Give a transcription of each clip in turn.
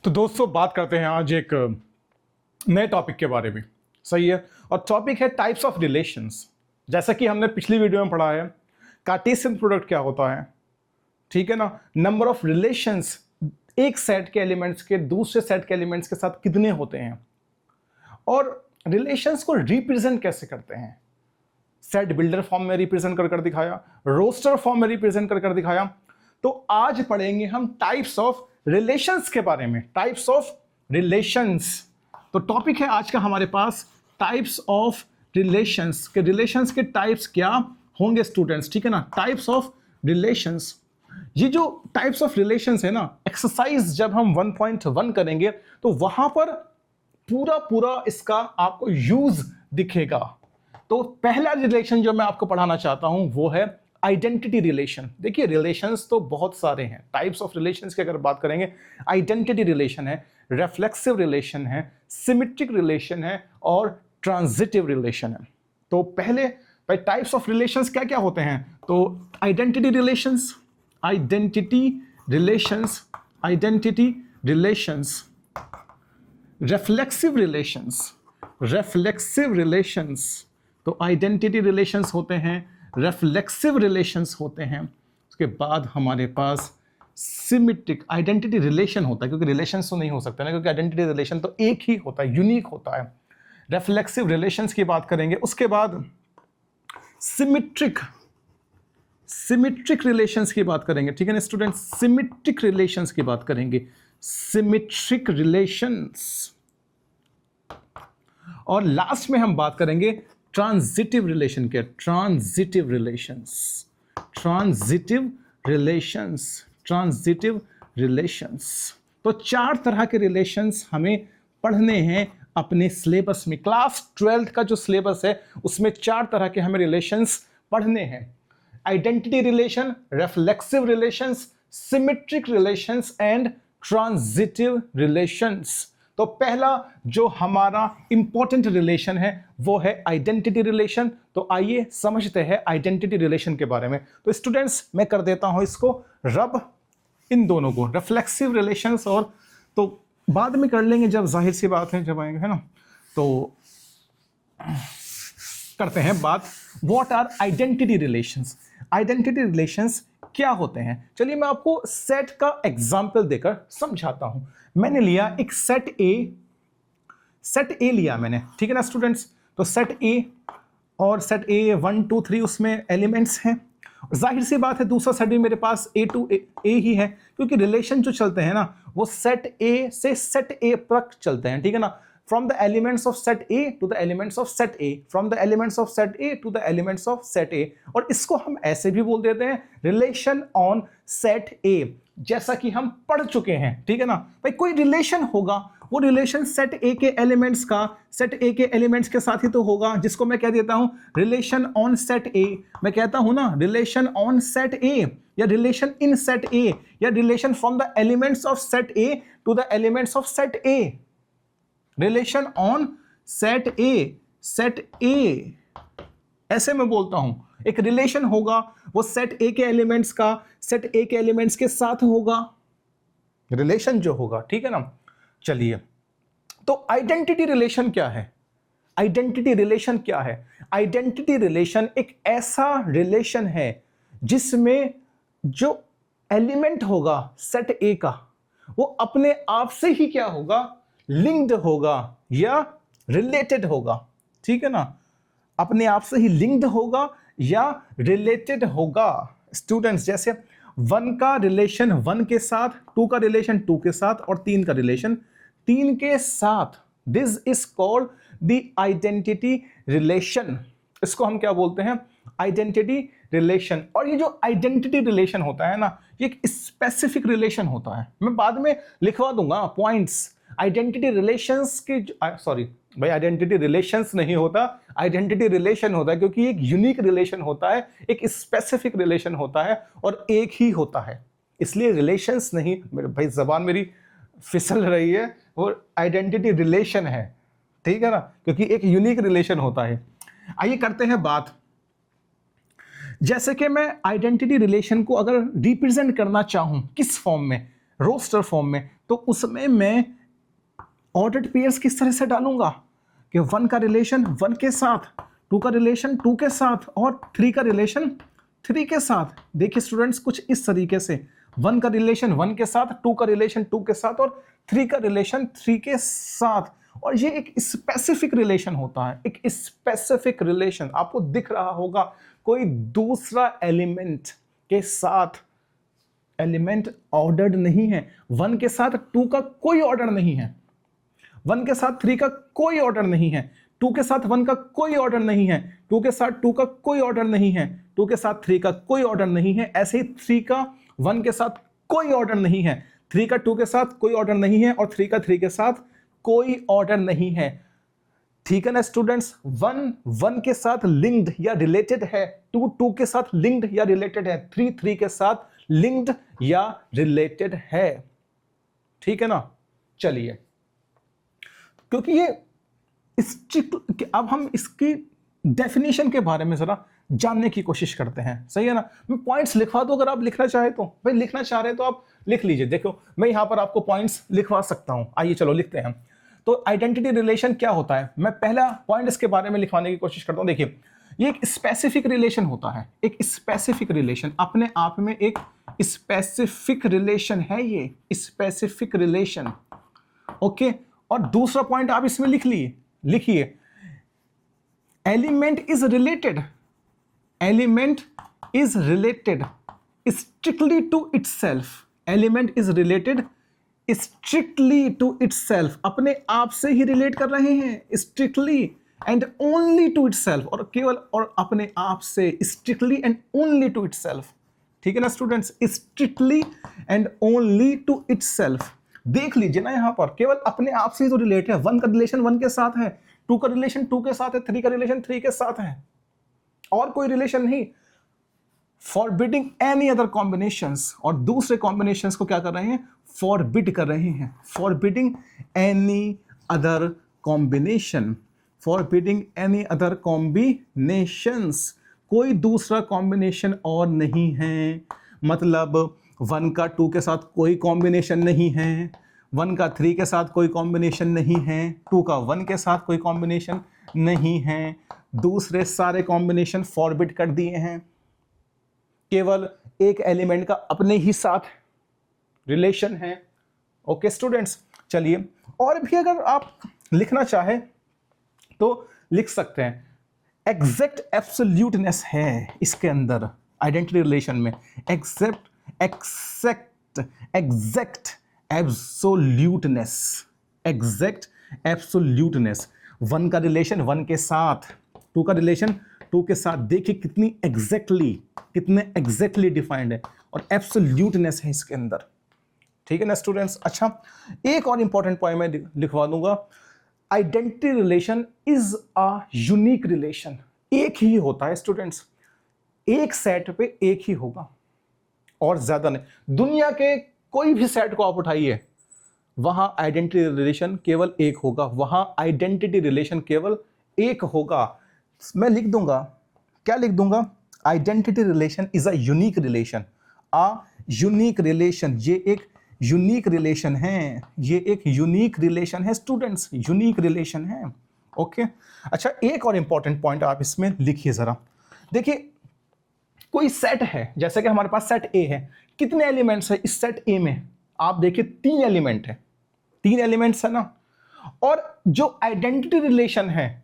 तो दोस्तों बात करते हैं आज एक नए टॉपिक के बारे में। सही है। और टॉपिक है टाइप्स ऑफ रिलेशंस। जैसा कि हमने पिछली वीडियो में पढ़ा है, कार्टेशियन प्रोडक्ट क्या होता है, ठीक है ना। नंबर ऑफ रिलेशंस एक सेट के एलिमेंट्स के दूसरे सेट के एलिमेंट्स के साथ कितने होते हैं, और रिलेशंस को रिप्रेजेंट कैसे करते हैं। सेट बिल्डर फॉर्म में रिप्रेजेंट कर दिखाया, रोस्टर फॉर्म में रिप्रेजेंट कर दिखाया। तो आज पढ़ेंगे हम टाइप्स ऑफ रिलेशंस के बारे में, टाइप्स ऑफ रिलेशंस। तो टॉपिक है आज का हमारे पास टाइप्स ऑफ रिलेशंस के। रिलेशंस के टाइप्स क्या होंगे स्टूडेंट्स, ठीक है ना। टाइप्स ऑफ रिलेशंस, ये जो टाइप्स ऑफ रिलेशंस है ना, एक्सरसाइज जब हम 1.1 करेंगे तो वहां पर पूरा इसका आपको यूज दिखेगा। तो पहला रिलेशन जो मैं आपको पढ़ाना चाहता हूं वो है आइडेंटिटी रिलेशन। देखिए रिलेशंस तो बहुत सारे हैं। टाइप्स ऑफ रिलेशंस की अगर बात करेंगे, आइडेंटिटी रिलेशन है, रिफ्लेक्सिव रिलेशन है, सिमेट्रिक रिलेशन है और ट्रांजिटिव रिलेशन है। तो पहले भाई टाइप्स ऑफ रिलेशंस क्या क्या होते हैं। तो identity relations, identity relations, identity relations, reflexive relations, reflexive relations. तो आइडेंटिटी रिलेशंस होते हैं, रिफ्लेक्सिव रिलेशंस होते हैं। उसके बाद हमारे पास सिमेट्रिक आइडेंटिटी रिलेशन होता है, क्योंकि रिलेशंस तो नहीं हो सकते ना, क्योंकि आइडेंटिटी रिलेशन तो एक ही होता है, यूनिक होता है। रिफ्लेक्सिव रिलेशंस की बात करेंगे। उसके बाद सिमेट्रिक रिलेशंस की बात करेंगे, ठीक है ना स्टूडेंट। सिमेट्रिक रिलेशंस की बात करेंगे, सिमेट्रिक रिलेशंस। और लास्ट में हम बात करेंगे ट्रांजिटिव रिलेशन के, transitive relations, transitive relations, transitive relations. तो 4 तरह के रिलेशंस हमें पढ़ने हैं अपने सिलेबस में। क्लास 12 का जो सिलेबस है उसमें 4 तरह के हमें रिलेशंस पढ़ने हैं। Identity relation, reflexive relations, symmetric relations and transitive relations. तो पहला जो हमारा इंपॉर्टेंट रिलेशन है वो है आइडेंटिटी रिलेशन। तो आइए समझते हैं आइडेंटिटी रिलेशन के बारे में। तो स्टूडेंट्स मैं कर देता हूं इसको रब, इन दोनों को, रिफ्लेक्सिव रिलेशंस, और तो बाद में कर लेंगे जब, जाहिर सी बात है जब आएंगे, है ना। तो करते हैं बात, what are identity relations. Identity relations क्या होते हैं, चलिए मैं आपको सेट का एग्जांपल देकर समझाता हूं। मैंने लिया एक सेट ए लिया मैंने, ठीक है ना स्टूडेंट्स। तो सेट ए, और सेट ए 1 2 3 उसमें एलिमेंट्स हैं। जाहिर सी बात है दूसरा सेट भी मेरे पास ए टू ए ही है, क्योंकि रिलेशन जो चलते हैं ना वो सेट ए से सेट ए तक चलते हैं, ठीक है ना। From the elements of set A to the elements of set A, from the elements of set A to the elements of set A. और इसको हम ऐसे भी बोल देते हैं रिलेशन ऑन सेट ए, जैसा कि हम पढ़ चुके हैं, ठीक है ना। भाई कोई रिलेशन होगा, वो रिलेशन सेट ए के एलिमेंट्स का सेट ए के एलिमेंट्स के साथ ही तो होगा, जिसको मैं कह देता हूं रिलेशन ऑन सेट ए। मैं कहता हूं ना रिलेशन ऑन सेट ए, या रिलेशन इन सेट ए, या relation from the elements of set A to the elements of set A. Relation on set A, set A, ऐसे मैं बोलता हूं। एक रिलेशन होगा वो सेट ए के एलिमेंट्स का सेट ए के एलिमेंट्स के साथ होगा, रिलेशन जो होगा, ठीक है ना। चलिए तो आइडेंटिटी रिलेशन क्या है। आइडेंटिटी रिलेशन क्या है। आइडेंटिटी रिलेशन एक ऐसा रिलेशन है जिसमें जो एलिमेंट होगा सेट ए का वो अपने आप से ही क्या होगा, लिंक्ड होगा या रिलेटेड होगा, ठीक है ना। अपने आप से ही लिंक्ड होगा या रिलेटेड होगा। स्टूडेंट्स जैसे 1 का रिलेशन 1 के साथ, 2 का रिलेशन 2 के साथ, और 3 का रिलेशन 3 के साथ, this is called the identity relation. इसको हम क्या बोलते हैं, आइडेंटिटी रिलेशन। और ये जो आइडेंटिटी रिलेशन होता है ना, ये एक स्पेसिफिक रिलेशन होता है। मैं बाद में लिखवा दूंगा पॉइंट्स। आइडेंटिटी रिलेशंस की, सॉरी भाई आइडेंटिटी रिलेशंस नहीं होता, आइडेंटिटी रिलेशन होता है, क्योंकि एक यूनिक रिलेशन होता है, एक स्पेसिफिक रिलेशन होता है और एक ही होता है, इसलिए रिलेशंस नहीं। मेरे भाई जबान मेरी फिसल रही है, वो आइडेंटिटी रिलेशन है, ठीक है ना, क्योंकि एक यूनिक रिलेशन होता है। आइए करते हैं बात, जैसे कि मैं आइडेंटिटी रिलेशन को अगर रिप्रेजेंट करना चाहूं किस फॉर्म में, रोस्टर फॉर्म में, तो उसमें मैं ऑर्डर्ड पेयर्स किस तरह से डालूंगा कि 1 का रिलेशन 1 के साथ, 2 का रिलेशन 2 के साथ और 3 का रिलेशन 3 के साथ। देखिए स्टूडेंट्स, कुछ इस तरीके से 1 का रिलेशन 1 के साथ, 2 का रिलेशन 2 के साथ और 3 का रिलेशन 3 के साथ। और ये एक स्पेसिफिक रिलेशन होता है, एक स्पेसिफिक रिलेशन। आपको दिख रहा होगा कोई दूसरा एलिमेंट के साथ एलिमेंट ऑर्डर्ड नहीं है। 1 के साथ 2 का कोई ऑर्डर नहीं है, 1 के साथ 3 का कोई ऑर्डर नहीं है, 2 के साथ 1 का कोई ऑर्डर नहीं है, 2 के साथ 2 का कोई ऑर्डर नहीं है, 2 के साथ 3 का कोई ऑर्डर नहीं है। ऐसे ही 3 का 1 के साथ कोई ऑर्डर नहीं है, 3 का 2 के साथ कोई ऑर्डर नहीं है और 3 का 3 के साथ कोई ऑर्डर नहीं है। ठीक है ना स्टूडेंट्स, 1 1 के साथ लिंक्ड या रिलेटेड है, 2 2 के साथ लिंक्ड या रिलेटेड है, 3 3 के साथ लिंक्ड या रिलेटेड है। ठीक है ना। चलिए, क्योंकि ये स्ट्रिक्ट, अब हम इसकी डेफिनेशन के बारे में जरा जानने की कोशिश करते हैं। सही है ना। मैं पॉइंट्स लिखवा दूं अगर आप लिखना चाहे तो। भाई लिखना चाह रहे हैं तो आप लिख लीजिए। देखो मैं यहां पर आपको पॉइंट्स लिखवा सकता हूं। आइए चलो लिखते हैं। तो आइडेंटिटी रिलेशन क्या होता है, मैं पहला पॉइंट इसके बारे में लिखवाने की कोशिश करता हूं। देखिए, ये एक स्पेसिफिक रिलेशन होता है, एक स्पेसिफिक रिलेशन, अपने आप में एक स्पेसिफिक रिलेशन है ये, स्पेसिफिक रिलेशन। ओके। और दूसरा पॉइंट आप इसमें लिखिए, element is related, element is related strictly to itself, element is related strictly to itself, अपने आप से ही रिलेट कर रहे हैं, strictly and only to itself, और केवल और अपने आप से, strictly and only to itself. ठीक है ना students, strictly and only to itself. देख लीजिए ना, यहां पर केवल अपने आप से ही तो रिलेट है। 1 का रिलेशन 1 के साथ है, 2 का रिलेशन 2 के साथ है, 3 का रिलेशन 3 के साथ है, और कोई रिलेशन नहीं। फॉरबिडिंग एनी अदर कॉम्बिनेशंस, और दूसरे कॉम्बिनेशंस को क्या कर रहे हैं, फॉरबिड कर रहे हैं। Forbidding any other combination, forbidding any other combinations, कोई दूसरा कॉम्बिनेशन और नहीं है। मतलब 1 का 2 के साथ कोई कॉम्बिनेशन नहीं है, 1 का 3 के साथ कोई कॉम्बिनेशन नहीं है, 2 का 1 के साथ कोई कॉम्बिनेशन नहीं है, दूसरे सारे कॉम्बिनेशन फॉरबिड कर दिए हैं। केवल एक एलिमेंट का अपने ही साथ रिलेशन है। ओके स्टूडेंट्स, चलिए और भी अगर आप लिखना चाहे तो लिख सकते हैं। एग्जैक्ट एब्सोल्यूटनेस है इसके अंदर, आइडेंटिटी रिलेशन में एग्जैक्ट एब्सोल्यूटनेस, एग्जैक्ट एब्सोल्यूटनेस। 1 का रिलेशन 1 के साथ, 2 का रिलेशन 2 के साथ, देखिए कितनी एग्जैक्टली डिफाइंड है, और एब्सोल्यूटनेस है इसके अंदर। ठीक है ना स्टूडेंट्स। अच्छा, एक और इंपॉर्टेंट पॉइंट मैं लिखवा दूंगा, identity relation is a unique relation. एक ही होता है स्टूडेंट्स, एक सेट पे एक ही होगा और ज्यादा नहीं। दुनिया के कोई भी सेट को आप उठाइए, वहां आइडेंटिटी रिलेशन केवल एक होगा, वहां आइडेंटिटी रिलेशन केवल एक होगा। मैं लिख दूंगा, क्या लिख दूंगा, identity relation is a unique relation, a unique relation. ये एक यूनिक रिलेशन है, ये एक यूनिक रिलेशन है स्टूडेंट्स, यूनिक रिलेशन है। ओके। अच्छा, एक और इंपॉर्टेंट पॉइंट आप इसमें लिखिए जरा। देखिए, कोई सेट है, जैसे कि हमारे पास सेट ए है, कितने एलिमेंट्स है इस सेट ए में, आप देखिए 3 एलिमेंट है, 3 एलिमेंट्स है ना। और जो आइडेंटिटी रिलेशन है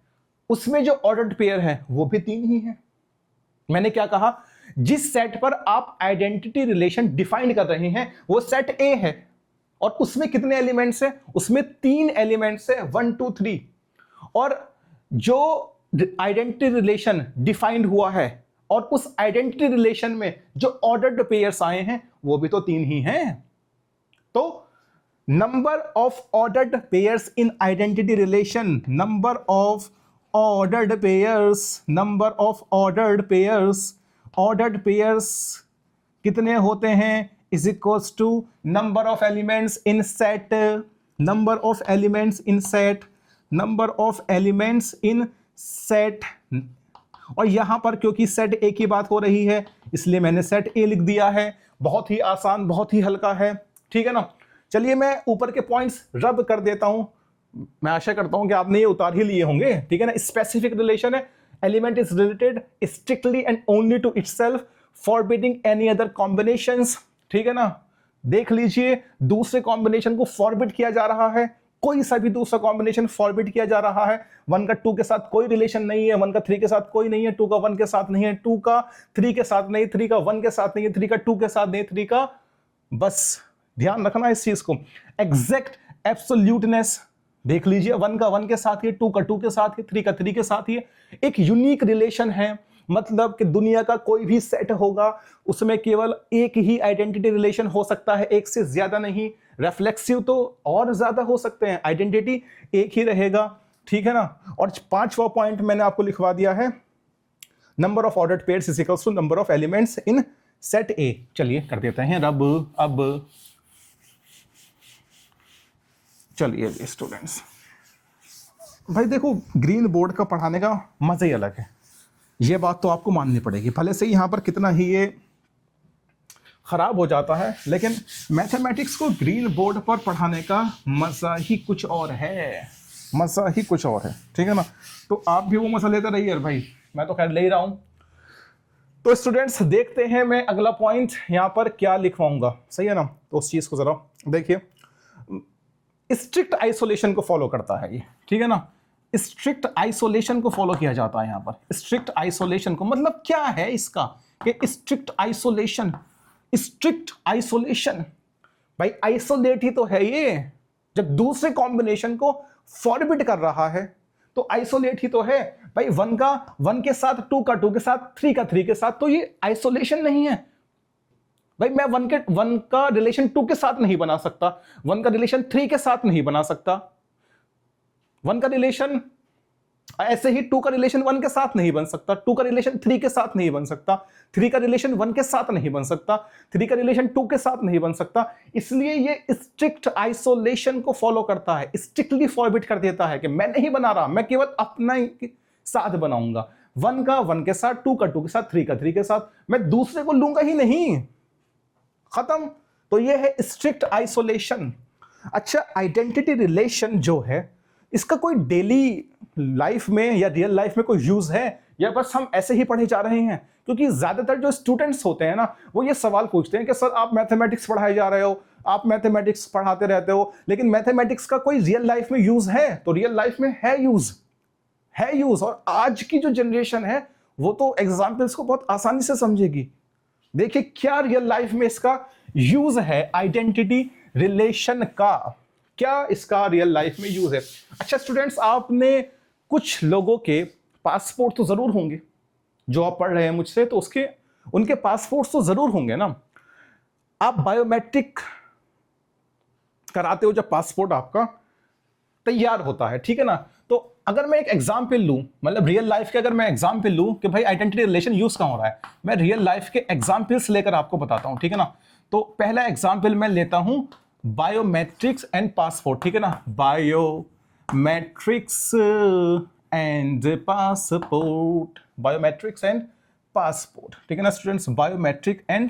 उसमें जो ऑर्डर्ड पेयर है वो भी 3 ही है। मैंने क्या कहा, जिस सेट पर आप आइडेंटिटी रिलेशन डिफाइन कर रहे हैं वो सेट ए है, और उसमें कितने एलिमेंट्स है, उसमें 3 एलिमेंट्स है, 1 2 3। और जो आइडेंटिटी रिलेशन डिफाइंड हुआ है और उस आइडेंटिटी रिलेशन में जो ऑर्डर्ड पेयर्स आए हैं वो भी तो 3 ही हैं। तो number of ordered pairs in identity relation, number of ordered pairs, number of ordered pairs कितने होते हैं, is equals to number of elements in set, number of elements in set, number of elements in set. और यहां पर क्योंकि set ए की बात हो रही है इसलिए मैंने सेट ए लिख दिया है। बहुत ही आसान, बहुत ही हल्का है। ठीक है ना। चलिए मैं ऊपर के पॉइंट्स रब कर देता हूं, मैं आशा करता हूं कि आपने ये उतार ही लिए होंगे, ठीक है ना। स्पेसिफिक रिलेशन है, element is related strictly and only to itself, forbidding any other combinations, ठीक है ना। देख लीजिए दूसरे कॉम्बिनेशन को फॉरबिड किया जा रहा है, कोई सा भी दूसरा कॉम्बिनेशन फॉरबिड किया जा रहा है। 1 का 2 के साथ कोई रिलेशन नहीं है, 1 का 3 के साथ कोई नहीं है, 2 का 1 के साथ नहीं है, 2 का 3 के साथ नहीं, 3 का 1 के साथ नहीं है, 3 का 2 के साथ नहीं, 3 का, बस ध्यान रखना इस चीज को। एग्जैक्ट एब्सोल्यूटनेस, देख लीजिए 1 का 1 के साथ ही, 2 का 2 के साथ ही, 3 का 3 के साथ ही। एक यूनिक रिलेशन है, मतलब कि दुनिया का कोई भी सेट होगा उसमें केवल एक ही आइडेंटिटी रिलेशन हो सकता है, एक से ज्यादा नहीं। रिफ्लेक्सिव तो और ज्यादा हो सकते हैं, आइडेंटिटी एक ही रहेगा, ठीक है ना। और 5वां पॉइंट मैंने आपको लिखवा दिया है, number of ordered pairs is equals to number of elements in set A. चलिए कर देते हैं रब। अब चलिए स्टूडेंट्स, भाई देखो ग्रीन बोर्ड का पढ़ाने का मजा ही अलग है, ये बात तो आपको माननी पड़ेगी। भले से यहां पर कितना ही ये खराब हो जाता है, लेकिन मैथमेटिक्स को ग्रीन बोर्ड पर पढ़ाने का मजा ही कुछ और है, मजा ही कुछ और है, ठीक है ना। तो आप भी वो मजा लेते रहिए भाई, मैं तो खैर ले ही रहा हूं। तो स्टूडेंट्स देखते हैं मैं अगला पॉइंट यहां पर क्या लिखवाऊंगा, सही है ना। तो उस चीज को जरा देखिए, स्ट्रिक्ट आइसोलेशन को फॉलो करता है ये, ठीक है ना। स्ट्रिक्ट आइसोलेशन को फॉलो किया जाता है यहां पर। स्ट्रिक्ट आइसोलेशन को मतलब क्या है इसका, कि स्ट्रिक्ट आइसोलेशन, स्ट्रिक्ट आइसोलेशन भाई आइसोलेट ही तो है ये, जब दूसरे कॉम्बिनेशन को फॉरबिड कर रहा है तो आइसोलेट ही तो है भाई। 1 का 1 के साथ, 2 का 2 के साथ, 3 का 3 के साथ, तो ये आइसोलेशन नहीं है भाई। मैं 1 का रिलेशन 2 के साथ नहीं बना सकता, 1 का रिलेशन 3 के साथ नहीं बना सकता, 1 का रिलेशन ऐसे ही 2 का रिलेशन 1 के साथ नहीं बन सकता, 2 का रिलेशन 3 के साथ नहीं बन सकता, 3 का रिलेशन 1 के साथ नहीं बन सकता, 3 का रिलेशन 2 के साथ नहीं बन सकता। इसलिए ये स्ट्रिक्ट आइसोलेशन को फॉलो करता है, स्ट्रिक्टली फॉरबिड कर देता है कि मैं नहीं बना रहा, मैं केवल अपना ही साथ बनाऊंगा। 1 का 1 के साथ, 2 का 2 के साथ, 3 का 3 के साथ, मैं दूसरे को लूंगा ही नहीं, खत्म। तो ये है स्ट्रिक्ट आइसोलेशन। अच्छा, आइडेंटिटी रिलेशन जो है इसका कोई डेली लाइफ में या रियल लाइफ में कोई यूज है, या बस हम ऐसे ही पढ़े जा रहे हैं? क्योंकि ज्यादातर जो स्टूडेंट्स होते हैं ना, वो ये सवाल पूछते हैं कि सर आप मैथमेटिक्स पढ़ाए जा रहे हो, आप मैथमेटिक्स पढ़ाते रहते हो, लेकिन मैथमेटिक्स का कोई रियल लाइफ में यूज है? तो रियल लाइफ में है यूज, है यूज। और आज की जो जनरेशन है वो तो एग्जाम्पल्स को बहुत आसानी से समझेगी। देखिए क्या रियल लाइफ में इसका यूज है, आइडेंटिटी रिलेशन का क्या इसका रियल लाइफ में यूज है। अच्छा स्टूडेंट्स, आपने कुछ लोगों के पासपोर्ट तो जरूर होंगे, जो आप पढ़ रहे हैं मुझसे, तो उनके पासपोर्ट तो जरूर होंगे ना। आप बायोमेट्रिक कराते हो जब पासपोर्ट आपका तैयार होता है, ठीक है ना। तो अगर मैं एक एग्जाम्पल लूं, मतलब रियल लाइफ के अगर मैं एग्जाम्पल लूं कि भाई आइडेंटिटी रिलेशन यूज कहां हो रहा है, मैं रियल लाइफ के एग्जाम्पल्स लेकर आपको बताता हूं, ठीक है ना। तो पहला एग्जाम्पल मैं लेता हूं बायोमेट्रिक्स एंड पासपोर्ट, ठीक है ना। Biometrics and passport, biometrics and passport, ठीक है ना स्टूडेंट्स। बायोमेट्रिक एंड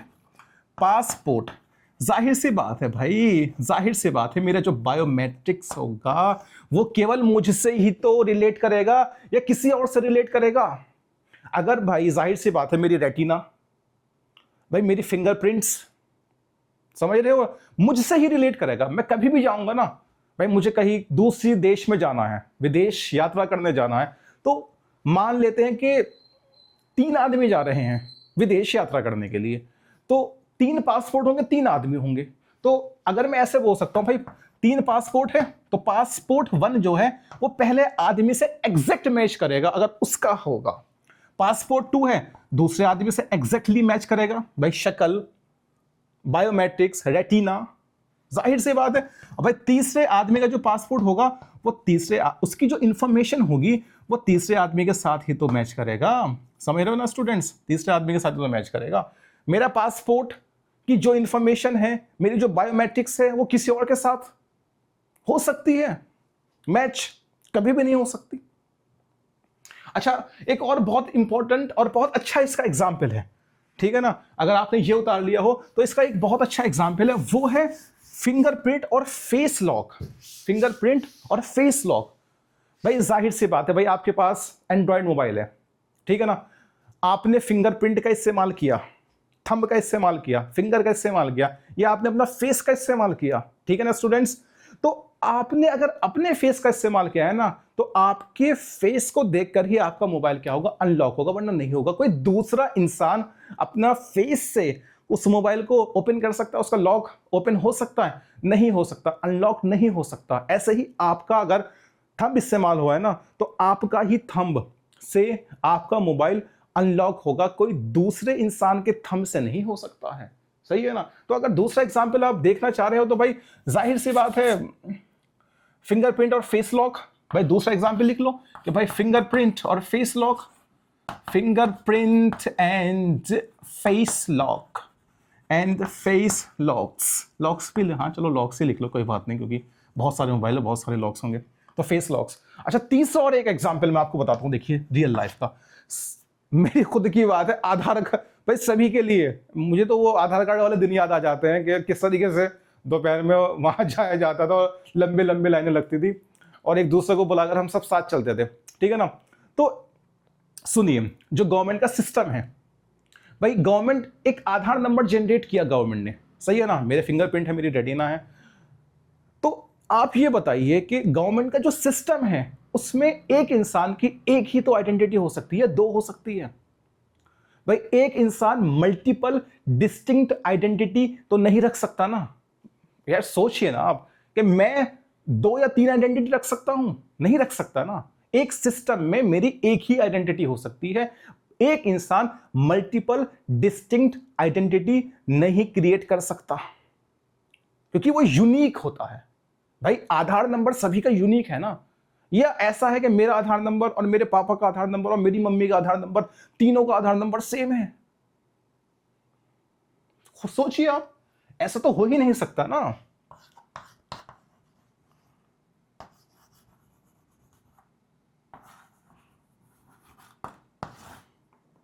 पासपोर्ट, जाहिर सी बात है भाई, जाहिर सी बात है, मेरा जो बायोमेट्रिक्स होगा वो केवल मुझसे ही तो रिलेट करेगा या किसी और से रिलेट करेगा? अगर भाई जाहिर सी बात है मेरी रेटिना, भाई मेरी फिंगरप्रिंट्स, समझ रहे हो, मुझसे ही रिलेट करेगा। मैं कभी भी जाऊंगा ना भाई, मुझे कहीं दूसरी देश में जाना है, विदेश यात्रा करने जाना है, तो मान लेते हैं कि 3 आदमी जा रहे हैं विदेश यात्रा करने के लिए, तो 3 पासपोर्ट होंगे, 3 आदमी होंगे। तो अगर मैं ऐसे बोल सकता हूं भाई 3 पासपोर्ट है, तो पासपोर्ट 1 जो है वो पहले आदमी से एग्जैक्ट मैच करेगा अगर उसका होगा। पासपोर्ट 2 है, दूसरे आदमी से एग्जैक्टली मैच करेगा, भाई शक्ल, बायोमेट्रिक्स, रेटिना, जाहिर सी बात है। अब भाई तीसरे आदमी का जो पासपोर्ट होगा वो उसकी जो इंफॉर्मेशन होगी वो तीसरे आदमी के साथ ही तो मैच करेगा, समझ रहे हो ना स्टूडेंट्स, तीसरे आदमी के साथ ही तो मैच करेगा। मेरा पासपोर्ट की जो इंफॉर्मेशन है, मेरी जो बायोमेट्रिक्स है, वो किसी और के साथ हो सकती है मैच, कभी भी नहीं हो सकती। अच्छा, एक और बहुत इंपॉर्टेंट और बहुत अच्छा इसका एग्जाम्पल है, ठीक है ना। अगर आपने ये उतार लिया हो तो इसका एक बहुत अच्छा एग्जाम्पल है, वो है फिंगरप्रिंट और फेस लॉक, फिंगरप्रिंट और फेस लॉक। भाई जाहिर सी बात है भाई, आपके पास एंड्रॉयड मोबाइल है, ठीक है ना, आपने फिंगरप्रिंट का इस्तेमाल किया, थंब का इस्तेमाल किया, फिंगर का इस्तेमाल किया, या आपने अपना फेस का इस्तेमाल किया, ठीक है ना स्टूडेंट्स। तो आपने अगर अपने फेस का इस्तेमाल किया है ना, तो आपके फेस को देखकर ही आपका मोबाइल क्या होगा, अनलॉक होगा, वरना नहीं होगा। कोई दूसरा इंसान अपना फेस से उस मोबाइल को ओपन कर सकता है, उसका लॉक ओपन हो सकता है? नहीं हो सकता, अनलॉक नहीं हो सकता। ऐसे ही आपका अगर थंब इस्तेमाल हुआ है ना, तो आपका ही थंब से आपका मोबाइल अनलॉक होगा, कोई दूसरे इंसान के थंब से नहीं हो सकता है। सही है ना। तो अगर दूसरा एग्जांपल आप देखना चाह रहे हो तो भाई जाहिर सी बात है, फिंगरप्रिंट और फेस लॉक। भाई दूसरा एग्जांपल लिख लो कि भाई फिंगरप्रिंट और face lock, fingerprint and face lock, and face locks, locks भी, हाँ चलो लॉक्स ही लिख लो, कोई बात नहीं, क्योंकि बहुत सारे मोबाइल है, बहुत सारे लॉक्स होंगे, तो फेस लॉक्स। अच्छा, तीसरा और एक एग्जांपल मैं आपको बताता हूं, देखिए रियल लाइफ का, मेरी खुद की बात है। आधार कार्ड, भाई सभी के लिए, मुझे तो वो आधार कार्ड वाले दिन याद आ जाते हैं कि किस तरीके से दोपहर में वहां जाया जाता था और लंबे लंबे लाइनें लगती थी और एक दूसरे को बुलाकर हम सब साथ चलते थे, ठीक है ना। तो सुनिए, जो गवर्नमेंट का सिस्टम है भाई, गवर्नमेंट एक आधार नंबर जनरेट किया गवर्नमेंट ने, सही है ना, मेरे फिंगरप्रिंट है, मेरी रेटिना है। तो आप ये बताइए कि गवर्नमेंट का जो सिस्टम है उसमें एक इंसान की एक ही तो आइडेंटिटी हो सकती है, दो हो सकती है? भाई एक इंसान मल्टीपल डिस्टिंक्ट आइडेंटिटी तो नहीं रख सकता ना यार। सोचिए ना आप कि मैं 2 या 3 आइडेंटिटी रख सकता हूं? नहीं रख सकता ना। एक सिस्टम में मेरी एक ही आइडेंटिटी हो सकती है, एक इंसान मल्टीपल डिस्टिंक्ट आइडेंटिटी नहीं क्रिएट कर सकता, क्योंकि वो यूनिक होता है। भाई आधार नंबर सभी का यूनिक है ना। यह ऐसा है कि मेरा आधार नंबर और मेरे पापा का आधार नंबर और मेरी मम्मी का आधार नंबर, तीनों का आधार नंबर सेम है? सोचिए आप, ऐसा तो हो ही नहीं सकता ना।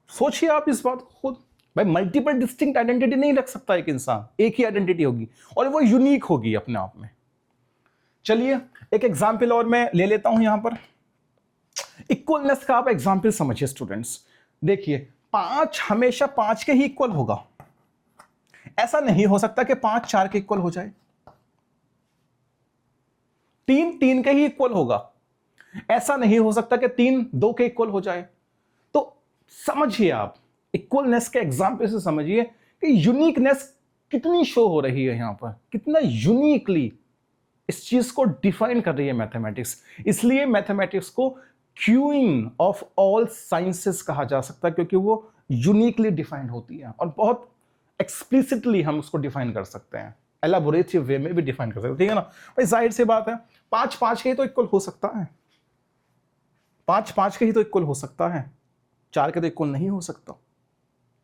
सोचिए आप इस बात को खुद। भाई मल्टीपल डिस्टिंक्ट आइडेंटिटी नहीं रख सकता एक इंसान, एक ही आइडेंटिटी होगी और वो यूनिक होगी अपने आप में। चलिए एक एग्जाम्पल और मैं ले लेता हूं यहां पर, इक्वलनेस का आप एग्जाम्पल समझिए स्टूडेंट्स। देखिए 5 हमेशा 5 के ही इक्वल होगा, ऐसा नहीं हो सकता कि 5 4 के इक्वल हो जाए। 3 3 के ही इक्वल होगा, ऐसा नहीं हो सकता कि 3 2 के इक्वल हो जाए। तो समझिए आप, इक्वलनेस के एग्जाम्पल से समझिए कि यूनिकनेस कितनी शो हो रही है यहां पर, कितना यूनिकली इस चीज को डिफाइन कर रही है मैथमेटिक्स। इसलिए मैथमेटिक्स को क्वीन ऑफ ऑल साइंसेस कहा जा सकता है, क्योंकि वो यूनिकली डिफाइंड होती है और बहुत एक्सप्लिसिटली हम उसको डिफाइन कर सकते हैं, एलाबोरेटिव वे में भी डिफाइन कर सकते हैं, ठीक है ना। भाई जाहिर सी बात है, 5 5 के ही तो इक्वल हो सकता है, 5 5 के ही तो इक्वल हो सकता है, 4 के तो इक्वल नहीं हो सकता।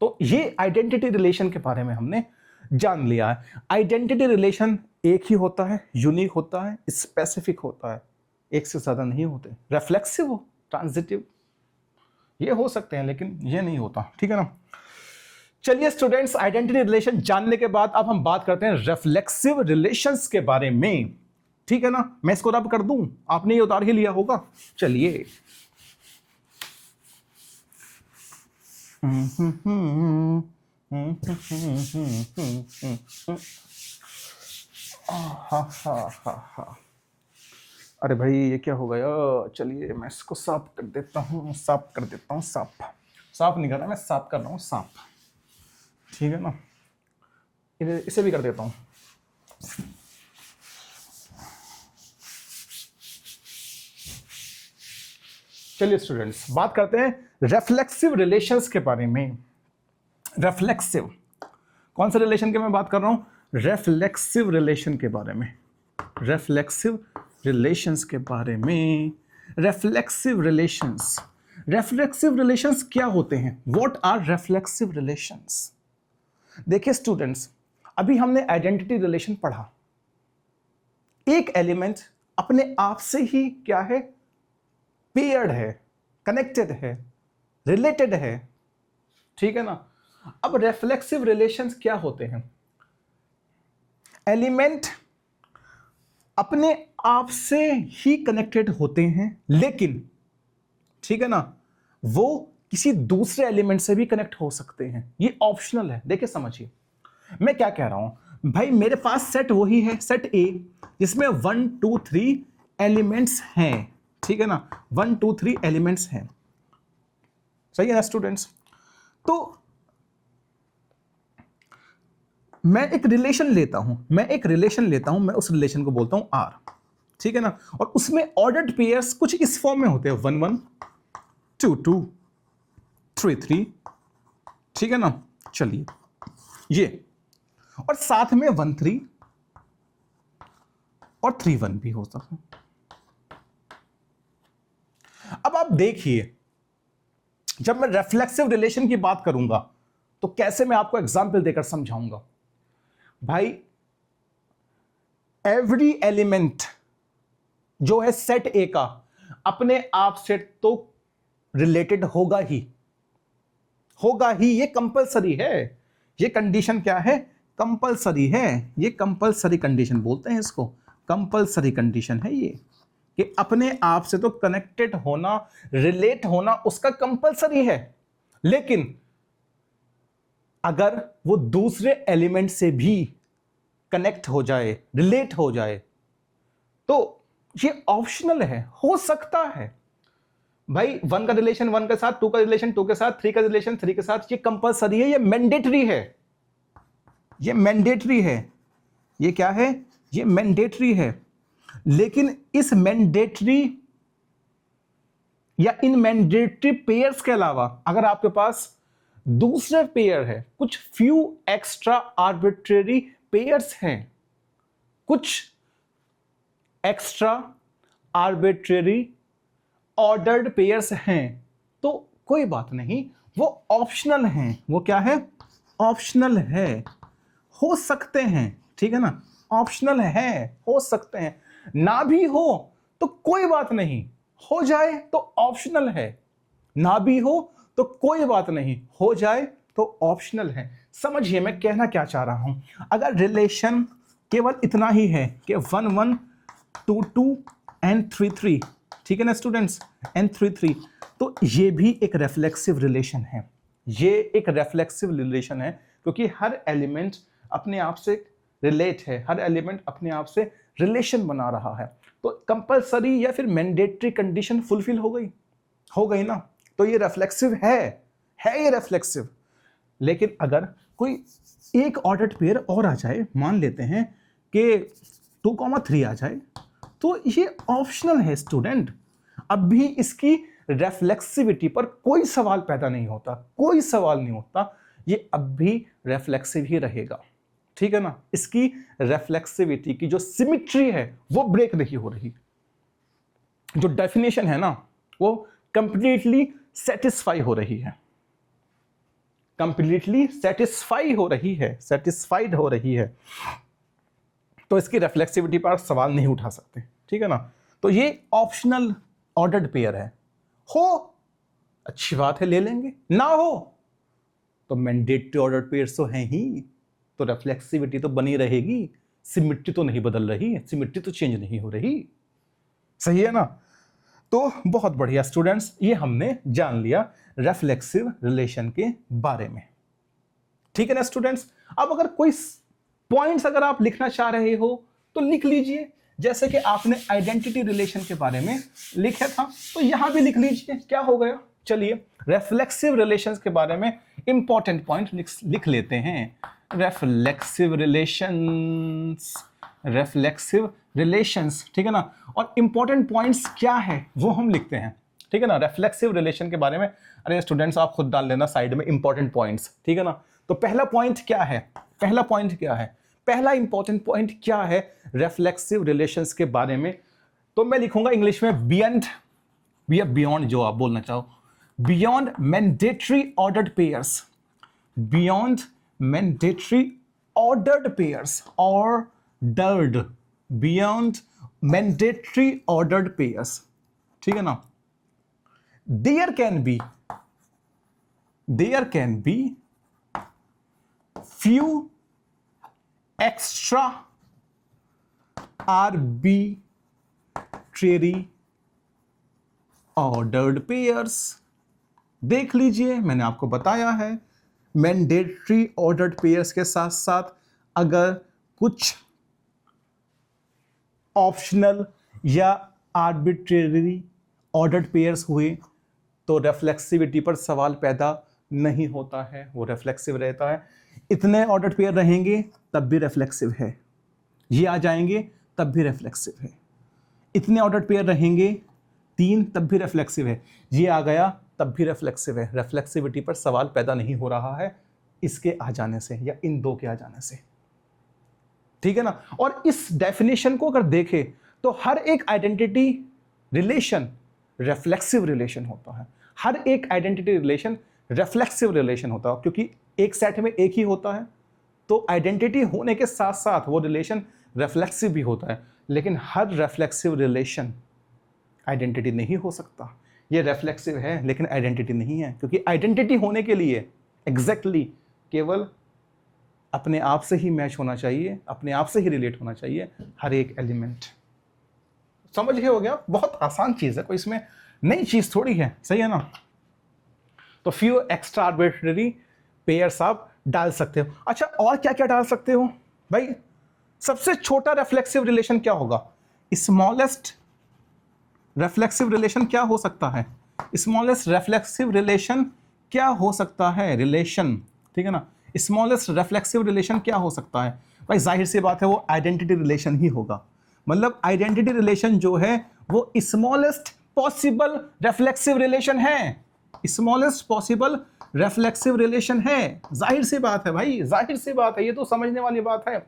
तो ये आइडेंटिटी रिलेशन के बारे में हमने जान लिया है। आइडेंटिटी रिलेशन एक ही होता है, यूनिक होता है, स्पेसिफिक होता है, एक से ज्यादा नहीं होते। रिफ्लेक्सिव हो, ट्रांजिटिव, ये हो सकते हैं लेकिन ये नहीं होता, ठीक है ना। चलिए स्टूडेंट्स, आइडेंटिटी रिलेशन जानने के बाद अब हम बात करते हैं रिफ्लेक्सिव रिलेशंस के बारे में, ठीक है ना। मैं इसको रब कर दूं, आपने ये उतार ही लिया होगा। चलिए अरे भाई ये क्या हो गया। चलिए मैं इसको साफ कर देता हूँ, साफ कर देता हूँ, साफ नहीं कर रहा मैं, साफ कर रहा हूँ, साफ, ठीक है ना। इसे भी कर देता हूँ। चलिए स्टूडेंट्स, बात करते हैं रिफ्लेक्सिव रिलेशंस के बारे में। रिफ्लेक्सिव, कौन सा रिलेशन के मैं बात कर रहा हूं? रिफ्लेक्सिव रिलेशन के बारे में, रिफ्लेक्सिव रिलेशंस के बारे में। रिफ्लेक्सिव रिलेशंस, रिफ्लेक्सिव रिलेशंस क्या होते हैं? What are reflexive relations? देखिए स्टूडेंट्स, अभी हमने आइडेंटिटी रिलेशन पढ़ा, एक एलिमेंट अपने आप से ही क्या है, पेयर्ड है, कनेक्टेड है, रिलेटेड है, ठीक है ना। अब रिफ्लेक्सिव रिलेशंस क्या होते हैं? एलिमेंट अपने आप से ही कनेक्टेड होते हैं, लेकिन ठीक है ना, वो किसी दूसरे एलिमेंट से भी कनेक्ट हो सकते हैं। ये ऑप्शनल है। देखिए समझिए मैं क्या कह रहा हूं भाई। मेरे पास सेट वही है, सेट ए, जिसमें 1 2 3 एलिमेंट्स हैं, ठीक है ना, 1 2 3 एलिमेंट्स हैं, सही है ना स्टूडेंट्स। तो मैं एक रिलेशन लेता हूं, मैं उस रिलेशन को बोलता हूं आर, ठीक है ना, और उसमें ऑर्डर्ड पेयर्स कुछ इस फॉर्म में होते हैं, 1 1 2 2 3 3, ठीक है ना। चलिए ये, और साथ में 1 3 और 3 1 भी हो सकता है। अब आप देखिए, जब मैं रिफ्लेक्सिव रिलेशन की बात करूंगा तो कैसे मैं आपको एग्जांपल देकर समझाऊंगा। भाई एवरी एलिमेंट जो है सेट ए का अपने आप से तो रिलेटेड होगा ही, ये कंपलसरी है। ये कंडीशन क्या है? कंपलसरी है। ये कंपलसरी कंडीशन बोलते हैं इसको, कंपलसरी कंडीशन है ये, कि अपने आप से तो कनेक्टेड होना, रिलेट होना उसका कंपलसरी है, लेकिन अगर वो दूसरे एलिमेंट से भी कनेक्ट हो जाए, रिलेट हो जाए, तो ये ऑप्शनल है, हो सकता है। भाई 1 का रिलेशन 1 के साथ, 2 का रिलेशन 2 के साथ, 3 का रिलेशन 3 के साथ, ये कंपलसरी है, ये मैंडेटरी है, ये मैंडेटरी है। ये क्या है? ये मैंडेटरी है। लेकिन इस मैंडेटरी या इन मैंडेटरी पेयर्स के अलावा अगर आपके पास दूसरे पेयर है, कुछ फ्यू एक्स्ट्रा आर्बिट्रेरी पेयर्स हैं, कुछ एक्स्ट्रा आर्बिट्रेरी ऑर्डर्ड पेयर्स हैं, तो कोई बात नहीं, वो ऑप्शनल हैं। वो क्या है? ऑप्शनल है, हो सकते हैं, ठीक है ना, ऑप्शनल है, हो सकते हैं। ना भी हो तो कोई बात नहीं, हो जाए तो ऑप्शनल है, ना भी हो तो कोई बात नहीं, हो जाए तो ऑप्शनल है। समझिए मैं कहना क्या चाह रहा हूं। अगर रिलेशन केवल इतना ही है कि 1 1 2 2 एंड 3 3, ठीक है ना स्टूडेंट्स, एंड 3 3, तो ये भी एक रिफ्लेक्सिव रिलेशन है। ये एक रिफ्लेक्सिव रिलेशन है, क्योंकि हर एलिमेंट अपने आप से रिलेट है, हर एलिमेंट अपने आप से रिलेशन बना रहा है। तो कंपलसरी या फिर मैंडेटरी कंडीशन फुलफिल हो गई ना, तो ये रिफ्लेक्सिव है ये रिफ्लेक्सिव। लेकिन अगर कोई एक ऑर्डर्ड पेयर और आ जाए, मान लेते हैं कि 2,3 आ जाए, तो ये ऑप्शनल है स्टूडेंट। अब भी इसकी रिफ्लेक्सिविटी पर कोई सवाल पैदा नहीं होता, कोई सवाल नहीं होता, ये अब भी रिफ्लेक्सिव ही रहेगा, ठीक है ना। इसकी रिफ्लेक्सिविटी की जो सिमिट्री है वो ब्रेक नहीं हो रही, जो डेफिनेशन है ना वो कंप्लीटली सेटिस्फाई हो रही है, कंप्लीटली सेटिस्फाइड हो रही है। तो इसकी रिफ्लेक्सिविटी पर सवाल नहीं उठा सकते, ठीक है ना। तो ये ऑप्शनल ऑर्डर्ड पेयर है, हो अच्छी बात है, ले लेंगे, ना हो तो मैंडेटरी ऑर्डर्ड पेयर तो हैं ही, तो रिफ्लेक्सिविटी तो बनी रहेगी, सिमिट्री तो नहीं बदल रही, सिमिट्री तो चेंज नहीं हो रही, सही है ना। तो बहुत बढ़िया स्टूडेंट्स, ये हमने जान लिया रिफ्लेक्सिव रिलेशन के बारे में, ठीक है ना स्टूडेंट्स। अब अगर कोई पॉइंट्स अगर आप लिखना चाह रहे हो तो लिख लीजिए, जैसे कि आपने आइडेंटिटी रिलेशन के बारे में लिखा था, तो यहां भी लिख लीजिए, क्या हो गया। चलिए रिफ्लेक्सिव रिलेशंस के बारे में इंपॉर्टेंट पॉइंट लिख लेते हैं। रिफ्लेक्सिव रिलेशंस, ठीक है ना, और इंपॉर्टेंट पॉइंट्स क्या है वो हम लिखते हैं, ठीक है ना। रिफ्लेक्सिव रिलेशन के बारे में, अरे स्टूडेंट्स आप खुद डाल लेना साइड में इंपॉर्टेंट पॉइंट्स, ठीक है ना। तो पहला पॉइंट क्या है, पहला इंपॉर्टेंट पॉइंट क्या है रिफ्लेक्सिव रिलेशंस के बारे में, तो मैं लिखूंगा इंग्लिश में बियॉन्ड, जो आप बोलना चाहो, beyond mandatory ordered pairs, beyond mandatory ordered pairs, ordered, beyond mandatory ordered pairs, ठीक है ना। There can be few extra arbitrary ordered pairs. देख लीजिए, मैंने आपको बताया है मैंडेटरी ऑर्डर्ड पेयर्स के साथ साथ अगर कुछ ऑप्शनल या आर्बिट्रेरी ऑर्डर्ड पेयर्स हुए तो रेफ्लेक्सिविटी पर सवाल पैदा नहीं होता है, वो रेफ्लेक्सिव रहता है। इतने ऑर्डर्ड पेयर रहेंगे तब भी रेफ्लेक्सिव है, ये आ जाएंगे तब भी रेफ्लेक्सिव है। इतने ऑर्डर्ड पेयर रहेंगे 3 तब भी रेफ्लेक्सिव है, ये आ गया तब भी रेफ्लेक्सिव है। रेफ्लेक्सिविटी पर सवाल पैदा नहीं हो रहा है इसके आ जाने से या इन 2 के आ जाने से, ठीक है ना। और इस डेफिनेशन को अगर देखें तो हर एक आइडेंटिटी रिलेशन रेफ्लेक्सिव रिलेशन होता है, हर एक आइडेंटिटी रिलेशन रेफ्लेक्सिव रिलेशन होता है, क्योंकि एक सेट में एक ही होता है तो आइडेंटिटी होने के साथ साथ वो रिलेशन रेफ्लेक्सिव भी होता है। लेकिन हर रेफ्लेक्सिव रिलेशन आइडेंटिटी नहीं हो सकता। ये रेफ्लेक्सिव है लेकिन आइडेंटिटी नहीं है, क्योंकि आइडेंटिटी होने के लिए एग्जैक्टली केवल अपने आप से ही मैच होना चाहिए, अपने आप से ही रिलेट होना चाहिए हर एक एलिमेंट। समझ गए हो गया? बहुत आसान चीज है, कोई इसमें नई चीज थोड़ी है, सही है ना। तो फ्यू एक्स्ट्रा आर्बिट्रेरी पेयर्स आप डाल सकते हो। अच्छा, और क्या क्या डाल सकते हो भाई? सबसे छोटा रेफ्लेक्सिव रिलेशन क्या होगा? स्मॉलेस्ट रेफ्लेक्सिव रिलेशन क्या हो सकता है? स्मॉलेस्ट रेफ्लेक्सिव रिलेशन क्या हो सकता है? रिलेशन, ठीक है ना। स्मॉलेस्ट रेफ्लेक्सिव रिलेशन क्या हो सकता है भाई? जाहिर सी बात है वो आइडेंटिटी रिलेशन ही होगा। मतलब आइडेंटिटी रिलेशन जो है वो स्मॉलेस्ट पॉसिबल रेफ्लेक्सिव रिलेशन है, स्मॉलेस्ट पॉसिबल रेफ्लेक्सिव रिलेशन है। जाहिर सी बात है भाई, जाहिर सी बात है, ये तो समझने वाली बात है,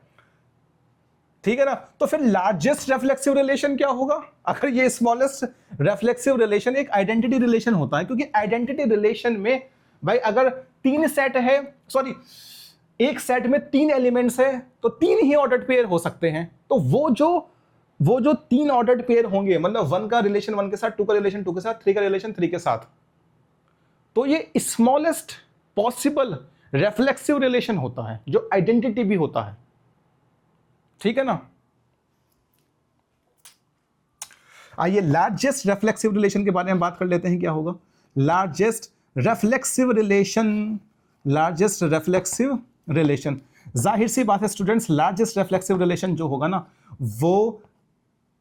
ठीक है ना। तो फिर लार्जेस्ट रेफ्लेक्सिव रिलेशन क्या होगा? अगर ये स्मॉलेस्ट रेफ्लेक्सिव रिलेशन एक आइडेंटिटी रिलेशन होता है, क्योंकि आइडेंटिटी रिलेशन में भाई अगर 3 सेट है, सॉरी एक सेट में 3 एलिमेंट्स है तो 3 ही ऑर्डर्ड पेयर हो सकते हैं। तो वो जो 3 ऑर्डर्ड पेयर होंगे, मतलब 1 का रिलेशन 1 के साथ, 2 का रिलेशन 2 के साथ, 3 का रिलेशन 3 के साथ, तो ये स्मॉलेस्ट पॉसिबल रेफ्लेक्सिव रिलेशन होता है जो आइडेंटिटी भी होता है, ठीक है ना। आइए लार्जेस्ट रेफ्लेक्सिव रिलेशन के बारे में बात कर लेते हैं। क्या होगा लार्जेस्ट रेफ्लेक्सिव रिलेशन? लार्जेस्ट रेफ्लेक्सिव रिलेशन, जाहिर सी बात है स्टूडेंट्स, लार्जेस्ट रेफ्लेक्सिव रिलेशन जो होगा ना वो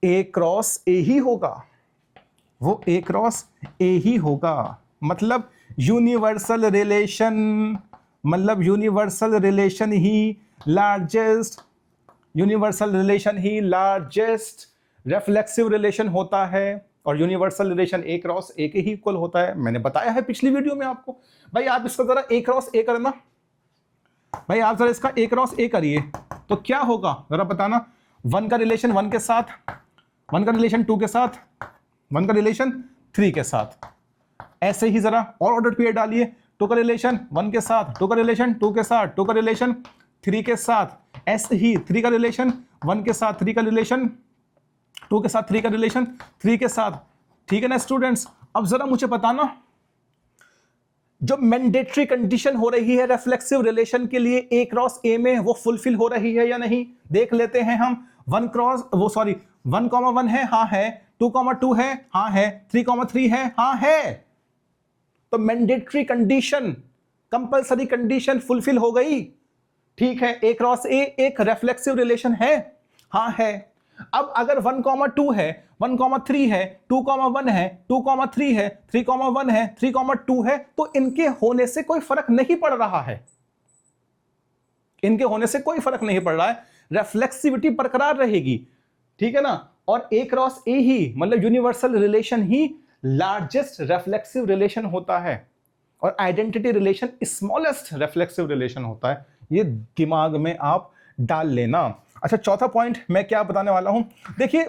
A क्रॉस A ही होगा, वो A क्रॉस A ही होगा। मतलब यूनिवर्सल रिलेशन, मतलब यूनिवर्सल रिलेशन ही लार्जेस्ट, यूनिवर्सल रिलेशन ही लार्जेस्ट रेफ्लेक्सिव रिलेशन होता है। और universal relation A cross A के ही इक्वल होता है। मैंने बताया है पिछली वीडियो में आपको। भाई आप इसका जरा A क्रॉस A करना, भाई आप जरा इसका A क्रॉस A करिए तो क्या होगा जरा बताना। 1 का रिलेशन 1 के साथ, 1 का रिलेशन 2 के साथ, 1 का रिलेशन 3 के साथ, ऐसे ही जरा और ऑर्डर पेयर डालिए। 2 का रिलेशन 1 के साथ, 2 का रिलेशन 2 के साथ, 2 का रिलेशन 3 के साथ, ऐसे ही 3 का रिलेशन 1 के साथ, 3 का रिलेशन 2 के साथ, 3 का रिलेशन 3 के साथ, ठीक है ना स्टूडेंट्स। अब जरा मुझे बताना जो मैंडेटरी कंडीशन हो रही है रेफ्लेक्सिव रिलेशन के लिए A क्रॉस A में, वो फुलफिल हो रही है या नहीं, देख लेते हैं हम। 1 क्रॉस वो सॉरी 1,1 है, हाँ है। 2,2 है, हाँ है। 3,3 है, हाँ है। तो mandatory condition, compulsory condition fulfil हो गई, ठीक है। A क्रॉस A एक रेफ्लेक्सिव रिलेशन है, हाँ है। अब अगर 1,2 है, 1,3 है, 2,1 है, 2,3 है, 3,1 है, 3,2 है, तो इनके होने से कोई फर्क नहीं पड़ रहा है, इनके होने से कोई फर्क नहीं पड़ रहा है, रेफ्लेक्सिविटी बरकरार रहेगी, ठीक है ना। और A क्रॉस A ही मतलब यूनिवर्सल रिलेशन ही लार्जेस्ट रेफ्लेक्सिव रिलेशन होता है और आइडेंटिटी रिलेशन स्मॉलेस्ट रेफ्लेक्सिव रिलेशन होता है। ये दिमाग में आप डाल लेना। अच्छा, चौथा पॉइंट मैं क्या बताने वाला हूं, देखिए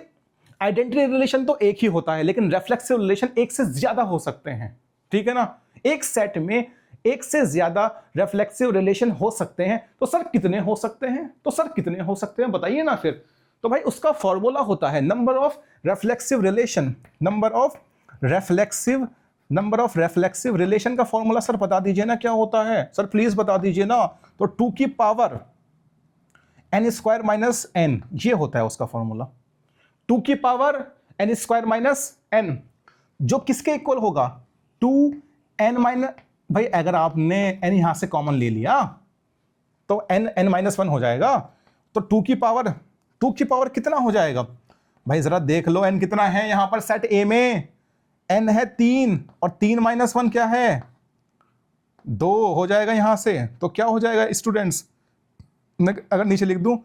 आइडेंटिटी रिलेशन तो एक ही होता है लेकिन रेफ्लेक्सिव रिलेशन एक से ज्यादा हो सकते हैं, ठीक है ना। एक सेट में एक से ज्यादा रेफ्लेक्सिव रिलेशन हो सकते हैं। तो सर कितने हो सकते हैं, तो सर कितने हो सकते हैं बताइए ना फिर। तो भाई उसका फॉर्मूला होता है number of reflexive relation, number of reflexive relation का फॉर्मूला सर बता दीजिए ना क्या होता है, सर प्लीज बता दीजिए ना। तो 2 की power n square minus n, ये होता है उसका फॉर्मूला। 2 की power n square minus n, जो किसके इक्वल होगा, 2n माइनस, भाई अगर आपने n यहां से कॉमन ले लिया तो n माइनस 1 हो जाएगा, तो 2 की पावर कितना हो जाएगा भाई, जरा देख लो n कितना है यहां पर सेट A में, n है 3 और 3 माइनस 1 क्या है 2 हो जाएगा यहां से। तो क्या हो जाएगा स्टूडेंट्स, मैं अगर नीचे लिख दूं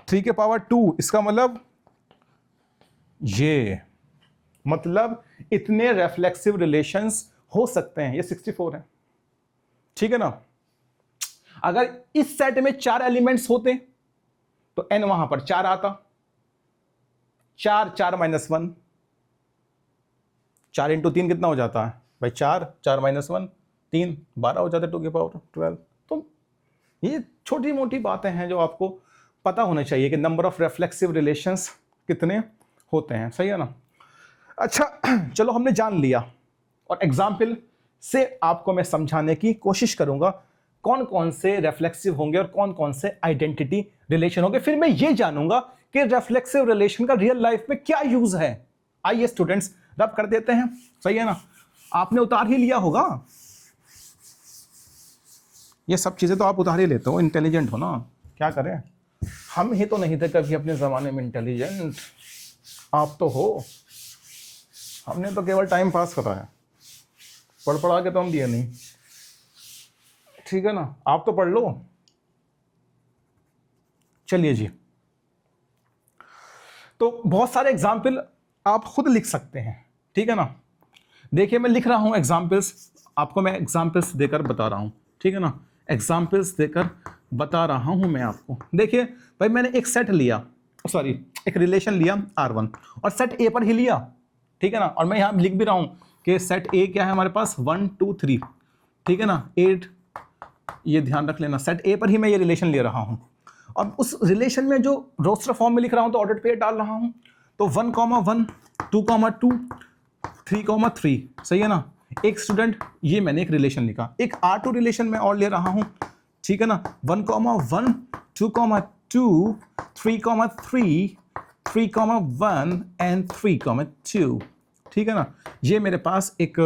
3 के पावर 2, इसका मतलब ये, मतलब इतने रिफ्लेक्सिव रिलेशंस हो सकते हैं। ये 64 है, ठीक है ना। अगर इस सेट में 4 एलिमेंट्स होते तो n वहां पर 4 आता, 4 माइनस 1, 4 इंटू 3 कितना हो जाता है भाई 4 माइनस 1 3, 12 हो जाता है 2 की पावर 12। तो ये छोटी मोटी बातें हैं जो आपको पता होना चाहिए कि नंबर ऑफ रिफ्लेक्सिव रिलेशंस कितने होते हैं, सही है ना। अच्छा चलो हमने जान लिया, और एग्जाम्पल से आपको मैं समझाने की कोशिश करूंगा कौन कौन से रिफ्लेक्सिव होंगे और कौन कौन से आइडेंटिटी रिलेशन होंगे। फिर मैं ये जानूंगा कि रिफ्लेक्सिव रिलेशन का रियल लाइफ में क्या यूज है। आइए स्टूडेंट्स रब कर देते हैं, सही है ना। आपने उतार ही लिया होगा, ये सब चीजें तो आप उतार ही लेते हो, इंटेलिजेंट हो ना, क्या करें, हम ही तो नहीं थे कभी अपने जमाने में इंटेलिजेंट, आप तो हो। हमने तो केवल टाइम पास करा है, पढ़ा के तो हम दिए नहीं, ठीक है ना। आप तो पढ़ लो। चलिए जी, तो बहुत सारे एग्जाम्पल आप खुद लिख सकते हैं, ठीक है ना। देखिए मैं लिख रहा हूं एग्जाम्पल्स, आपको मैं एग्जाम्पल्स देकर बता रहा हूं, ठीक है ना। एग्जाम्पल्स देकर बता रहा हूं मैं आपको। देखिए भाई मैंने एक सेट लिया, सॉरी एक रिलेशन लिया R1 और सेट A पर ही लिया, ठीक है ना। और मैं यहां लिख भी रहा हूं कि सेट A क्या है हमारे पास 1 2 3, ठीक है ना 8, ये ध्यान रख लेना, सेट A पर ही मैं ये रिलेशन ले रहा हूं। अब उस रिलेशन में जो रोस्टर फॉर्म में लिख रहा हूं तो ऑर्डर पेयर डाल रहा हूं, तो 1, 1 2, 2, 3, 3, सही है ना। एक स्टूडेंट, ये मैंने एक रिलेशन लिखा, एक R2 रिलेशन में और ले रहा हूं, ठीक है ना। 1, 1, 2, 2, 3, 3, 1 एंड 3, 2, ठीक है ना। ये मेरे पास एक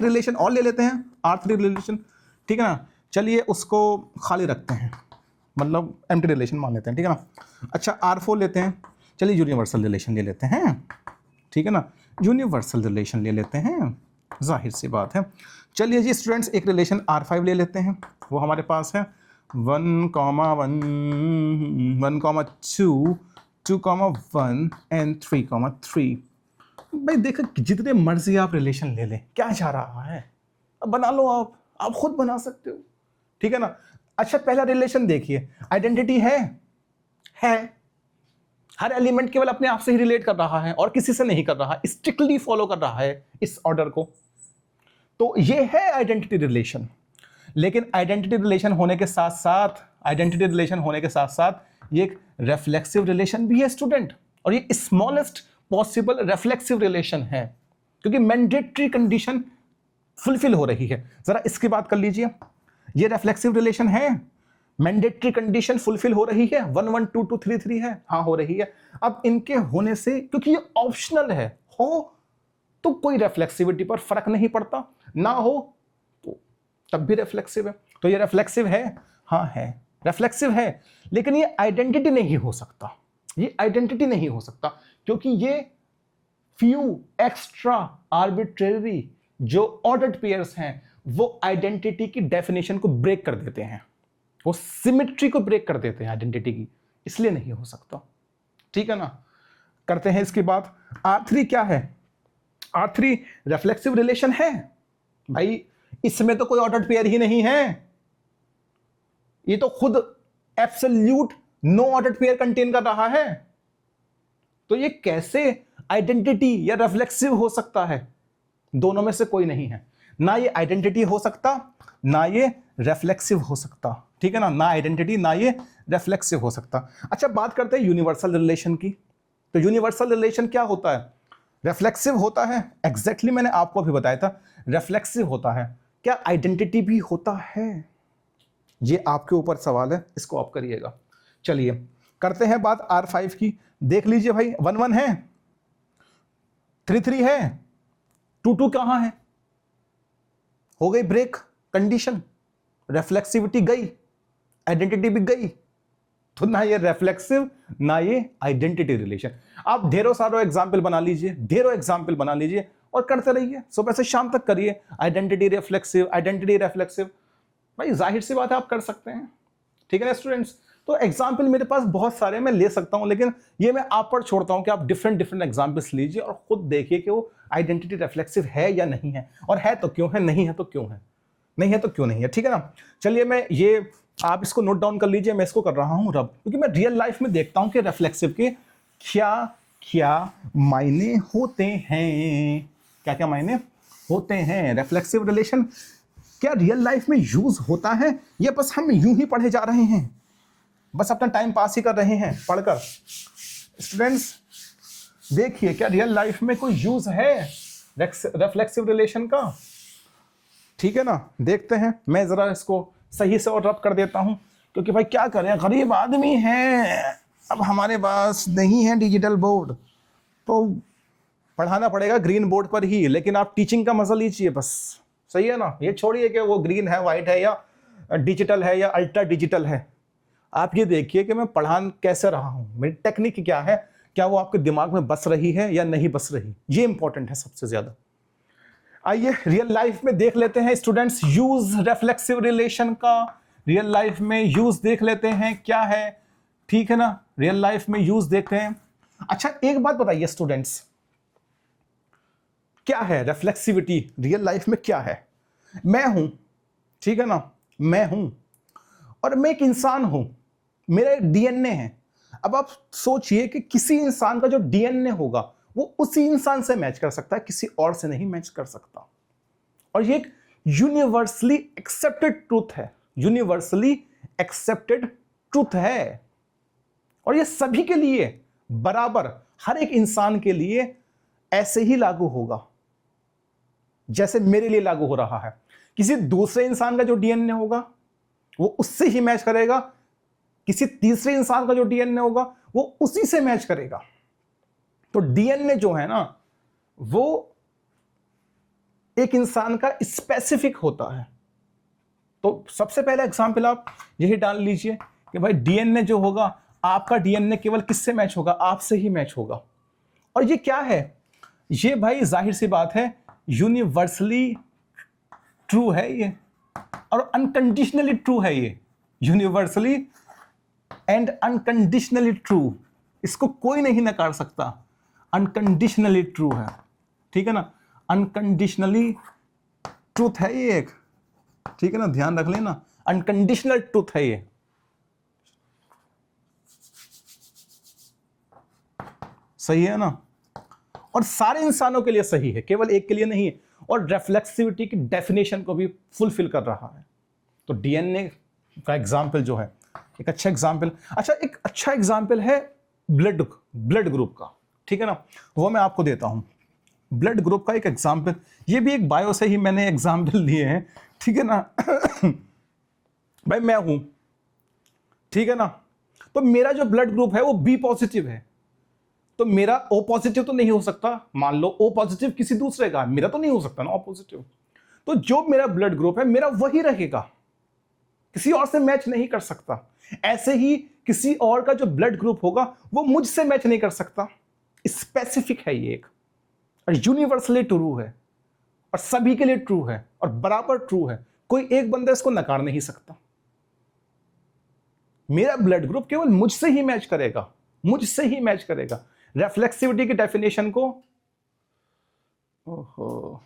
रिलेशन और ले लेते हैं, R3 रिलेशन, ठीक है ना। चलिए उसको खाली रखते हैं, मतलब एम्प्टी रिलेशन मान लेते हैं, ठीक है ना। अच्छा R4 लेते हैं, चलिए यूनिवर्सल रिलेशन ले लेते हैं, ठीक है ना। यूनिवर्सल रिलेशन ले लेते हैं, जाहिर सी बात है। चलिए जी स्टूडेंट्स एक रिलेशन R5 ले लेते हैं, वो हमारे पास है 1, 1, 2, 2, 1 एंड 3, 3। भाई देखो जितने मर्जी आप रिलेशन ले लें, क्या जा रहा है, अब बना लो, आप खुद बना सकते हो, ठीक है ना। अच्छा पहला रिलेशन देखिए, आइडेंटिटी है, हर एलिमेंट केवल अपने आप से ही रिलेट कर रहा है और किसी से नहीं कर रहा, स्ट्रिक्टली फॉलो कर रहा है इस ऑर्डर को, तो ये है आइडेंटिटी रिलेशन। लेकिन आइडेंटिटी रिलेशन होने के साथ साथ ये एक रिफ्लेक्सिव रिलेशन भी है स्टूडेंट, और ये स्मॉलेस्ट पॉसिबल रिफ्लेक्सिव रिलेशन है, क्योंकि मैंडेटरी कंडीशन फुलफिल हो रही है। जरा इसकी बात कर लीजिए, ये रिफ्लेक्सिव रिलेशन है, मैंडेटरी कंडीशन फुलफिल हो रही है, 1, 1, 2, 2, 3, 3 है, हाँ हो रही है। अब इनके होने से, क्योंकि ये ऑप्शनल है, हो तो कोई रिफ्लेक्सिविटी पर फर्क नहीं पड़ता, ना हो तो तब भी रिफ्लेक्सिव है। तो ये रिफ्लेक्सिव है, हाँ है रिफ्लेक्सिव है, लेकिन ये आइडेंटिटी नहीं हो सकता, क्योंकि ये फ्यू एक्स्ट्रा आर्बिट्रेरी जो ऑर्डर्ड पेयर्स हैं वो आइडेंटिटी की डेफिनेशन को ब्रेक कर देते हैं, वो सिमेट्री को ब्रेक कर देते हैं आइडेंटिटी की, इसलिए नहीं हो सकता, ठीक है ना। करते हैं इसकी बात। R3 क्या है, R3 रिफ्लेक्सिव रिलेशन है भाई, इसमें तो कोई ऑर्डर्ड पेयर ही नहीं है, ये तो खुद absolute no ordered pair contain कर रहा है, तो ये कैसे आइडेंटिटी या रिफ्लेक्सिव हो सकता है, दोनों में से कोई नहीं है, ना ये आइडेंटिटी हो सकता ना ये रिफ्लेक्सिव हो सकता, ठीक है ना, ना आइडेंटिटी ना ये रिफ्लेक्सिव हो सकता। अच्छा बात करते हैं यूनिवर्सल रिलेशन की। तो यूनिवर्सल रिलेशन क्या होता है, रिफ्लेक्सिव होता है, एग्जैक्टली मैंने आपको भी बताया था रिफ्लेक्सिव होता है। क्या आइडेंटिटी भी होता है, ये आपके ऊपर सवाल है, इसको आप करिएगा। चलिए करते हैं बात R5 की। देख लीजिए भाई 1 1 है, 3 3 है, 2 2 कहां है, हो गई ब्रेक कंडीशन, रिफ्लेक्सिविटी गई, आइडेंटिटी भी गई। तो ना ये रिफ्लेक्सिव ना ये आइडेंटिटी रिलेशन। आप ढेरों सारों एग्जाम्पल बना लीजिए, ढेरों एग्जाम्पल बना लीजिए और करते रहिए, सुबह से शाम तक करिए। आइडेंटिटी रिफ्लेक्सिव, आइडेंटिटी रिफ्लेक्सिव, भाई जाहिर सी बात है आप कर सकते हैं, ठीक है ना स्टूडेंट्स। तो एग्जाम्पल मेरे पास बहुत सारे मैं ले सकता हूं, लेकिन ये मैं आप पर छोड़ता हूं कि आप डिफरेंट डिफरेंट एग्जाम्पल्स लीजिए और खुद देखिए कि वो आइडेंटिटी रिफ्लेक्सिव है या नहीं है, और है तो क्यों है, नहीं है तो क्यों है, नहीं है तो क्यों नहीं है, ठीक है ना। चलिए मैं ये आप इसको नोट डाउन कर लीजिए, मैं इसको कर रहा हूं रब, क्योंकि मैं रियल लाइफ में देखता हूं कि रिफ्लेक्सिव के क्या क्या मायने होते हैं, क्या क्या मायने होते हैं। रिफ्लेक्सिव रिलेशन क्या रियल लाइफ में यूज होता है या बस हम यूं ही पढ़े जा रहे हैं, बस अपना टाइम पास ही कर रहे हैं पढ़कर। स्टूडेंट्स देखिए क्या रियल लाइफ में कोई यूज है रिफ्लेक्सिव रिलेशन का, ठीक है ना। देखते हैं, मैं जरा इसको सही से और रब कर देता हूं, क्योंकि भाई क्या करें, गरीब आदमी हैं, अब हमारे पास नहीं है डिजिटल बोर्ड, तो पढ़ाना पड़ेगा ग्रीन बोर्ड पर ही। लेकिन आप टीचिंग का मजा लीजिए बस, सही है ना। ये छोड़िए कि वो ग्रीन है, वाइट है, या डिजिटल है, या अल्ट्रा डिजिटल है। आप ये देखिए कि मैं पढ़ा कैसे रहा हूं, मेरी टेक्निक क्या है, क्या वो आपके दिमाग में बस रही है या नहीं बस रही, ये इंपॉर्टेंट है सबसे ज्यादा। आइए रियल लाइफ में देख लेते हैं स्टूडेंट्स यूज रिफ्लेक्सिव रिलेशन का, रियल लाइफ में यूज देख लेते हैं क्या है, ठीक है ना। रियल लाइफ में यूज देखते हैं। अच्छा एक बात बताइए स्टूडेंट्स, क्या है रिफ्लेक्सिविटी रियल लाइफ में, क्या है। मैं हूं, ठीक है ना, मैं हूं और मैं एक इंसान हूं, मेरा एक डीएनए है। अब आप सोचिए कि किसी इंसान का जो डीएनए होगा वो उसी इंसान से मैच कर सकता है, किसी और से नहीं मैच कर सकता। और ये एक यूनिवर्सली एक्सेप्टेड ट्रूथ है, यूनिवर्सली एक्सेप्टेड ट्रूथ है। और ये सभी के लिए बराबर, हर एक इंसान के लिए ऐसे ही लागू होगा जैसे मेरे लिए लागू हो रहा है। किसी दूसरे इंसान का जो डीएनए होगा वो उससे ही मैच करेगा, किसी तीसरे इंसान का जो डीएनए होगा वो उसी से मैच करेगा। तो डीएनए जो है ना वो एक इंसान का स्पेसिफिक होता है। तो सबसे पहले एग्जांपल आप यही डाल लीजिए कि भाई डीएनए जो होगा, आपका डीएनए केवल किससे मैच होगा, आपसे ही मैच होगा। और ये क्या है, ये भाई जाहिर सी बात है यूनिवर्सली ट्रू है ये, और अनकंडीशनली ट्रू है ये, यूनिवर्सली एंड अनकंडीशनली ट्रू। इसको कोई नहीं नकार सकता, अनकंडीशनली ट्रू है, ठीक है ना। अनकंडीशनली ट्रूथ है ये एक, ठीक है ना, ध्यान रख लेना, अनकंडीशनल ट्रूथ है ये। सही है ना, और सारे इंसानों के लिए सही है, केवल एक के लिए नहीं है। और रिफ्लेक्सिविटी की डेफिनेशन को भी फुलफिल कर रहा है। तो डीएनए का एग्जाम्पल जो है एक अच्छा एग्जाम्पल। अच्छा एक अच्छा एग्जाम्पल है ब्लड ग्रुप का, ठीक है ना, वो मैं आपको देता हूं। ब्लड ग्रुप का एक एग्जाम्पल, ये भी एक बायो से ही मैंने एग्जाम्पल लिए हैं, ठीक है ना। भाई मैं हूं, ठीक है ना, तो मेरा जो ब्लड ग्रुप है वो बी पॉजिटिव है, तो मेरा ओ पॉजिटिव तो नहीं हो सकता। मान लो ओ पॉजिटिव किसी दूसरे का, मेरा तो नहीं हो सकता ना ओ पॉजिटिव। तो जो मेरा ब्लड ग्रुप है मेरा वही रहेगा, किसी और से मैच नहीं कर सकता। ऐसे ही किसी और का जो ब्लड ग्रुप होगा वो मुझसे मैच नहीं कर सकता। स्पेसिफिक है ये एक, और यूनिवर्सली ट्रू है, और सभी के लिए ट्रू है, और बराबर ट्रू है। कोई एक बंदा इसको नकार नहीं सकता। मेरा ब्लड ग्रुप केवल मुझसे ही मैच करेगा, मुझसे ही मैच करेगा। रिफ्लेक्सिविटी की डेफिनेशन को, ओहो